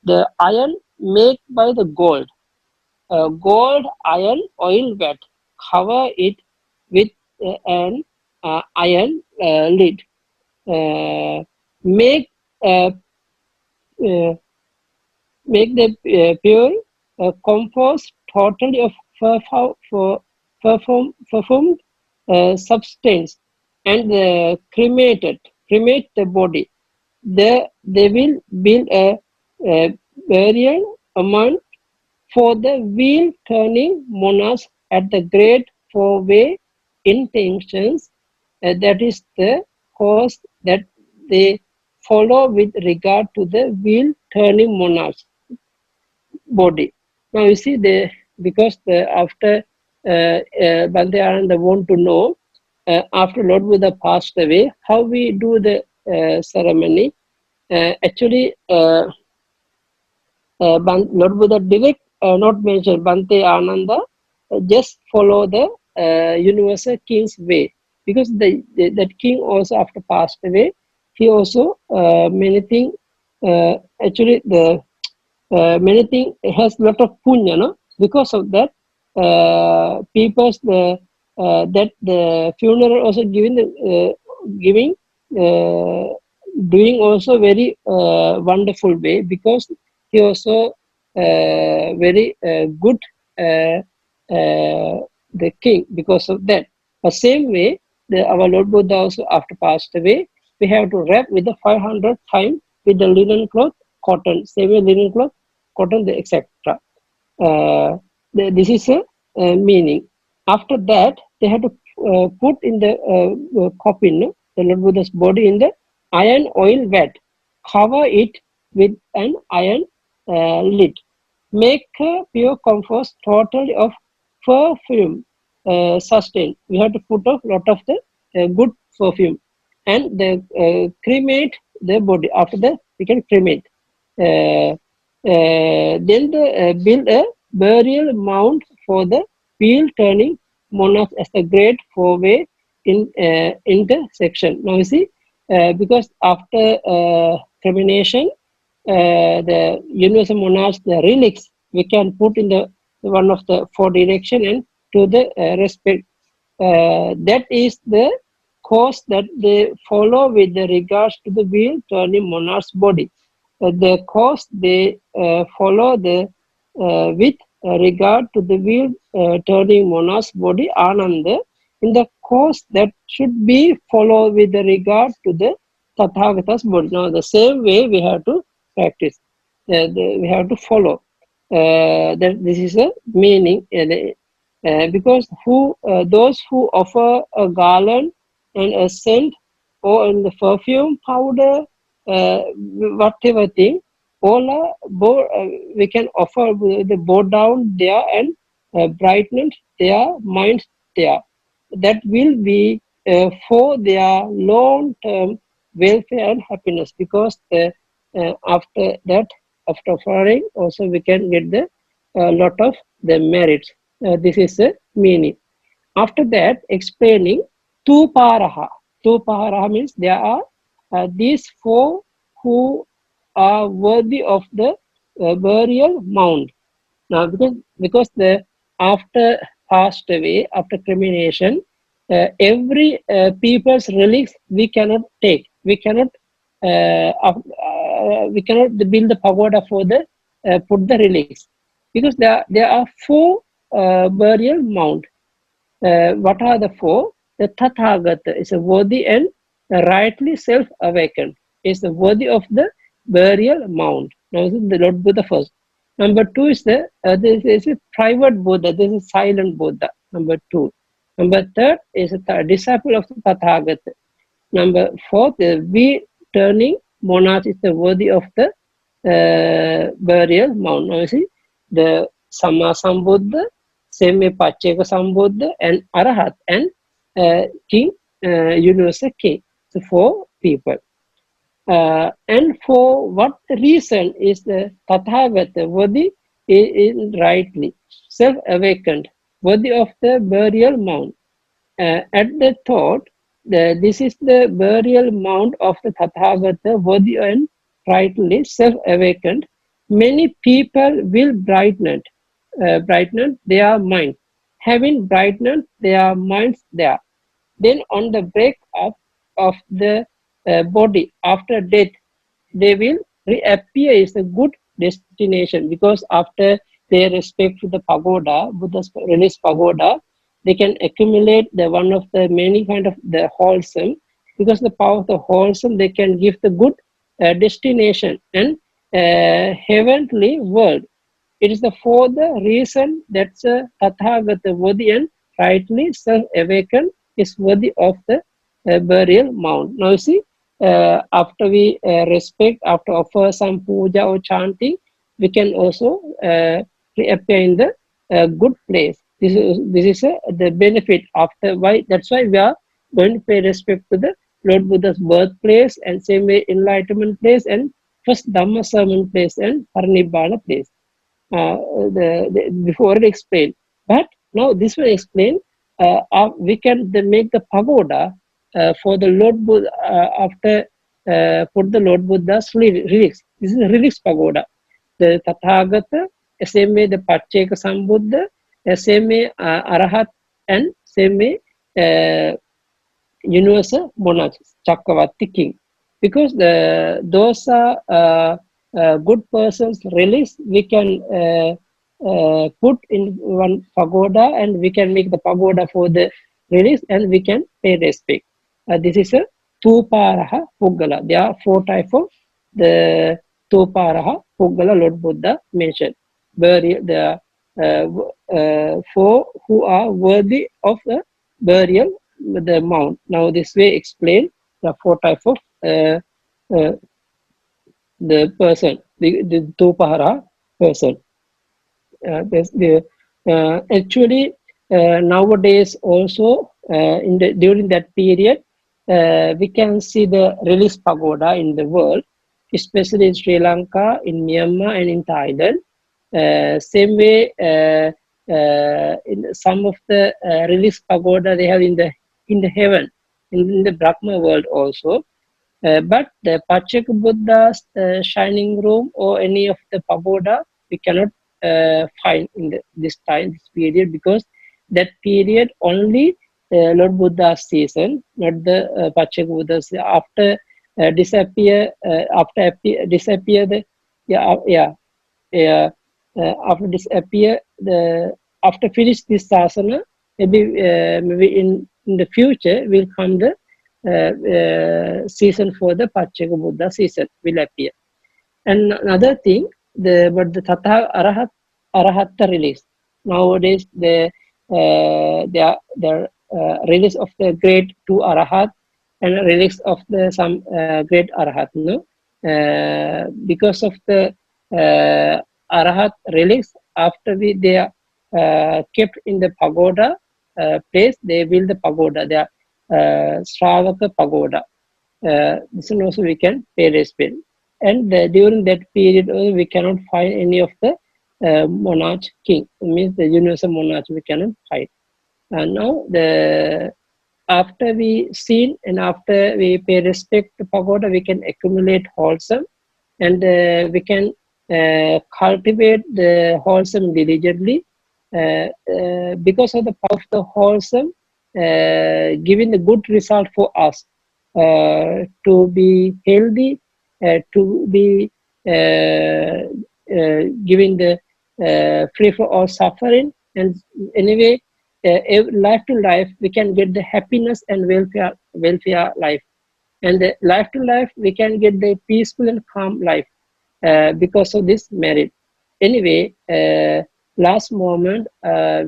the iron made by the gold. Gold iron oil vat. Cover it with an iron lid. Make uh, uh, make the pure compost totally of performed substance and cremate the body. They will build a burial amount for the wheel turning monarchs at the great four-way intentions. That is the course that they follow with regard to the wheel turning monarchs body. Now you see the because the after Bhante Ananda want to know after Lord Buddha passed away how we do the ceremony. Actually, Lord Buddha direct not mention Bhante Ananda, just follow the universal king's way because that king also after passed away he also many things actually the many things has lot of punya, no? Because of that, people's the that the funeral also giving uh, doing also very wonderful way because he also very good uh, the king because of that. The same way, our Lord Buddha also after passed away, we have to wrap with the 500 times with the linen cloth, cotton, same way linen cloth cotton, etc. This is a meaning. After that, they had to put in the coffin, no? The Lord Buddha's body in the iron oil vat, cover it with an iron lid, make pure compost totally of perfume sustained. We have to put a lot of the good perfume and the cremate the body. After that, we can cremate. Uh, then build a burial mound for the wheel turning monarchs as a great four-way intersection. Now you see, because after cremation, the universal monarchs, the relics, we can put in the one of the four direction and to the respect. That is the course that they follow with the regards to the wheel turning monarch's body. The course they follow the with regard to the wheel turning monarch's body, Ananda, in the course that should be followed with regard to the Tathagata's Buddha. Now, the same way we have to practice, we have to follow. That this is a meaning, because those who offer a garland and a scent or in the perfume powder, whatever thing, all are we can offer the bow down there and brighten their minds there. That will be for their long-term welfare and happiness, because after that, after offering, also we can get the lot of the merits. This is the meaning. After that, explaining Tuparaha. Tuparaha means there are these four who are worthy of the burial mound. Now, because the after passed away, after cremation, every people's relics we cannot take. We cannot build the pagoda for the put the relics, because there are four burial mound. What are the four? The Tathagata is a worthy and rightly self-awakened. Is the worthy of the burial mound. Now, this is the Lord Buddha first. Number two is this is a private Buddha. This is silent Buddha. Number two. Number third is a disciple of the Tathagata. Number fourth is we turning monarch is the worthy of the burial mound. Now, you see the Sama Sambuddha, same way Pacheka Sambuddha, and Arahat, and King, Universal King. So four people. And for what reason is the Tathagata worthy is rightly self-awakened, worthy of the burial mound? At the thought, this is the burial mound of the Tathagata, worthy and rightly self-awakened. Many people will brighten their mind, having brightened their minds there. Then, on the break up of the body after death, they will reappear is a good destination, because after they respect to the pagoda, Buddha's release pagoda, they can accumulate the one of the many kind of the wholesome, because the power of the wholesome they can give the good destination and heavenly world. It is for the reason that Tathagata worthy and rightly self-awakened is worthy of the burial mound. Now you see, after we respect, after offer some puja or chanting, we can also reappear in the good place. This is the benefit after why. That's why we are going to pay respect to the Lord Buddha's birthplace, and same way enlightenment place, and first Dhamma sermon place, and Parinibbana place. Before I explain, but now this will explain. We can then make the pagoda for the Lord Buddha after put the Lord Buddha's relics. This is a relics pagoda. The Tathagata, same way the Pacheka Sambuddha, same way Arahat, and same way universal monarch, Chakravarti king. Because those are good persons relics, we can put in one pagoda, and we can make the pagoda for the relics, and we can pay respect. This is a Tuparaha Puggala. There are four types of the Tuparaha Puggala Lord Buddha mentioned. Burial, the four who are worthy of the burial the mount. Now this way explain the four types of the person, the Tupahara person. Actually, nowadays also during that period, we can see the release pagoda in the world, especially in Sri Lanka, in Myanmar, and in Thailand. Same way, in some of the release pagoda they have in the heaven, in the Brahma world also. But the Pacheka Buddha's shining room or any of the pagoda we cannot find in this period, because that period only Lord Buddha's season, not the Pacheka Buddha's. After disappear, after disappear, after finish this sasana, maybe in in the future will come the season for the Pacheka Buddha season will appear. And another thing, the Tatha Arahatta release. Nowadays, the release of the grade 2 Arahat and release of the some grade Arahat. No, because of the Arahat release, after they are kept in the pagoda place, they build the pagoda. They are Sravaka pagoda. This one also we can pay respect. And during that period, we cannot find any of the monarch king. It means the universal monarch we cannot find. And now after we seen and after we pay respect to pagoda, we can accumulate wholesome, and we can cultivate the wholesome diligently. Because of the power of the wholesome, giving the good result for us to be healthy, to be giving the free for all suffering, and anyway, life to life we can get the happiness and welfare life, and the life to life we can get the peaceful and calm life because of this merit. Anyway, last moment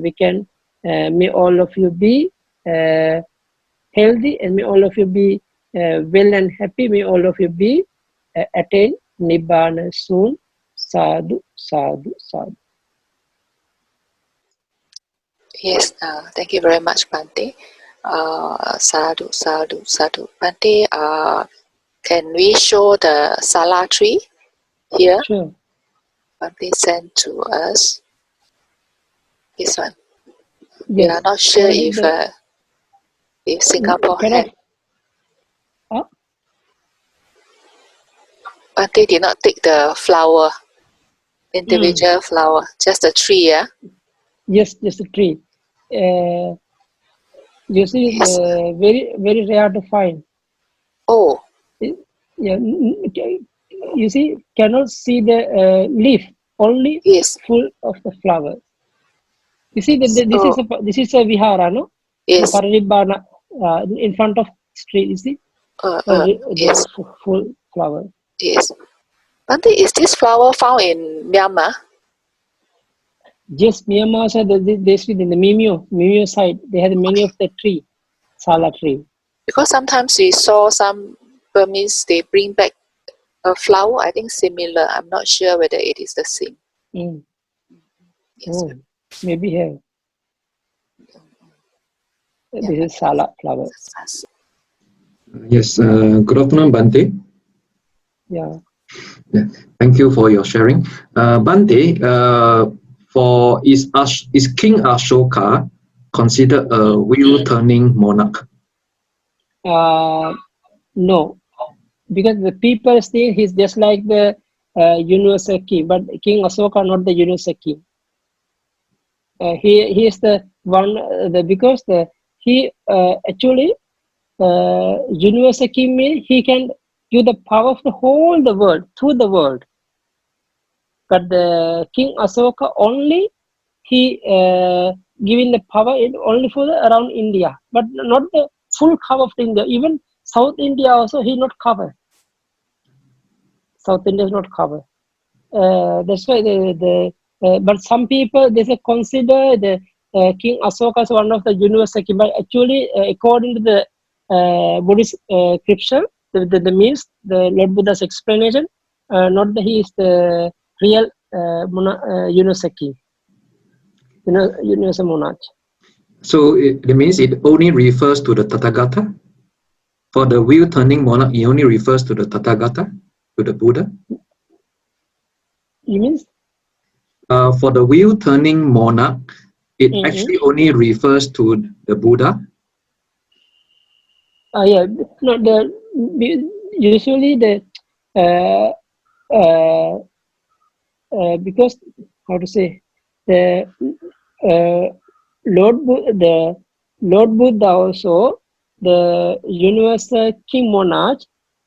we can may all of you be healthy, and may all of you be well and happy. May all of you be attain Nibbana soon. Sadhu, sadhu, sadhu. Yes, thank you very much, Bante. Sadhu, sadhu, sadhu. Bante, can we show the Sala tree here? Sure. Bante sent to us. This one. We Yes. are not sure Only if Singapore cannot. had. Bante did not take the flower, individual flower, just the tree, yeah? Yes, just a tree. You see, Yes. very very rare to find. Oh, Yeah, you see, cannot see the leaf, only yes. full of the flower. You see, So, this is a vihara, no? The yes. Parinibbana in front of street. You see, Yes. the full flower. Yes. Bante, is this flower found in Myanmar? Yes, Myanmar side, they see in the Mimio side, they have many of the tree, Sala tree. Because sometimes we saw some Burmese, they bring back a flower, I think similar. I'm not sure whether it is the same. Mm. Yes. Oh, maybe here. Yeah. This is Sala flower. Yes, good afternoon, Bante. Yeah. Yeah, thank you for your sharing. Bante, is King Ashoka considered a wheel-turning monarch? No, because the people think he's just like the universal king, but King Asoka not the universal king. He is the one because he actually universal king means he can give the power of the whole the world through the world. But the King Asoka only he giving the power only for around India, but not the full cover of India. Even South India also he not cover. South India is not cover. That's why but some people they say consider the King Asoka as one of the universal king, but actually according to the Buddhist scripture, the means the Lord Buddha's explanation, not that he is the real universal king, universal monarch. So it means it only refers to the Tathagata? For the wheel-turning monarch, it only refers to the Tathagata, to the Buddha? You means? For the wheel-turning monarch, it actually only refers to the Buddha? Yeah, no, usually because how to say the the Lord Buddha also the universal king monarch,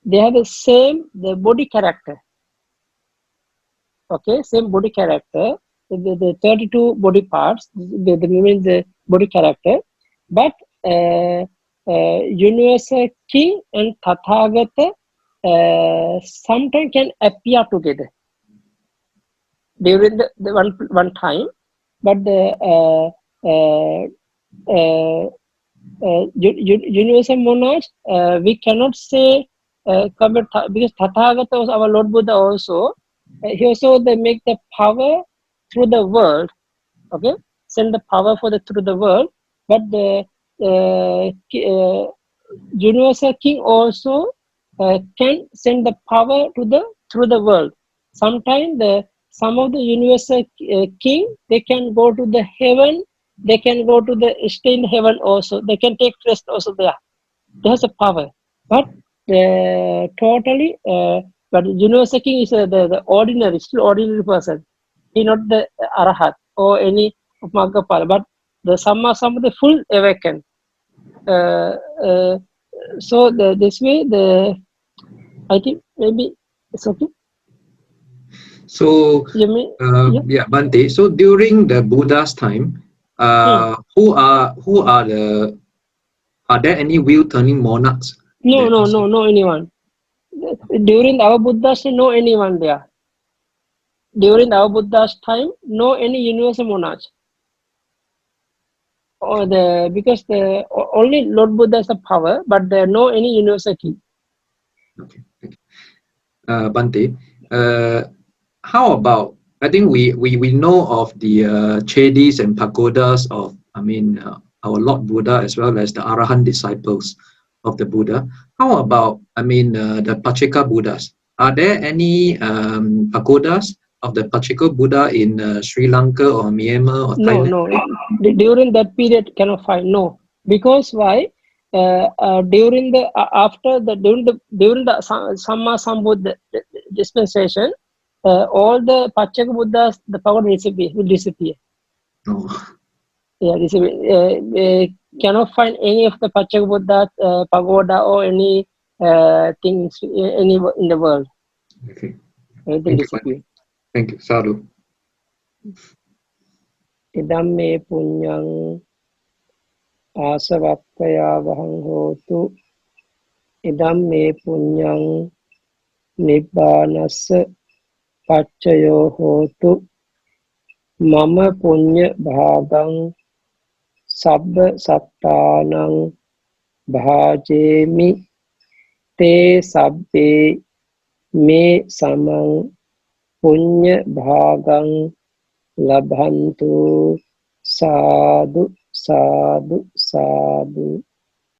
they have the same the body character. Okay, same body character. The 32 body parts, the body character, but universal king and Tathagata sometimes can appear together during the one time, but the universal monarch, we cannot say because Tathagata was our Lord Buddha also. He also they make the power through the world. Okay, send the power for the through the world, but the universal king also can send the power to the through the world. Sometimes the some of the universal king they can go to the heaven, they can go to the stay in heaven also. They can take rest also there. There's a power, but totally. But universal king is the ordinary, still ordinary person. He not the arahat or any Magapala, but the some of the full awakened. Uh, uh, so this way the I think maybe it's okay. So, You mean yeah? yeah, Bante. So during the Buddha's time, Hmm. are there any wheel turning monarchs? No, That no, no, no anyone. During our Buddha's time, no anyone there. During our Buddha's time, no any universal monarch. Or the because the only Lord Buddha is the power, but there no any universal king. okay. Bante, how about, I think we know of the chedis and pagodas of, our Lord Buddha as well as the Arahant disciples of the Buddha. How about, the Pacheka Buddhas? Are there any pagodas of the Pacheka Buddha in Sri Lanka or Myanmar or No, Thailand? no. During that period, cannot find no because why? During the after the during the Samma Sambuddha dispensation, all the Pachaka Buddhas the power will disappear. No. Yeah, disappear. Cannot find any of the Pachaka Buddha pagoda or any things any in the world. Okay. Everything Thank you, Bante. disappear. Thank you. Sadhu. Idam me punyang asavakkaya vahang hotu. Idam me punyang Nibbanassa Pachayo Hotu Mama Punya Bhagang Sabba Sattanang Bhajemi Te Sabbe Me Samang Punya Bhagang Labhantu Sadhu Sadhu Sadhu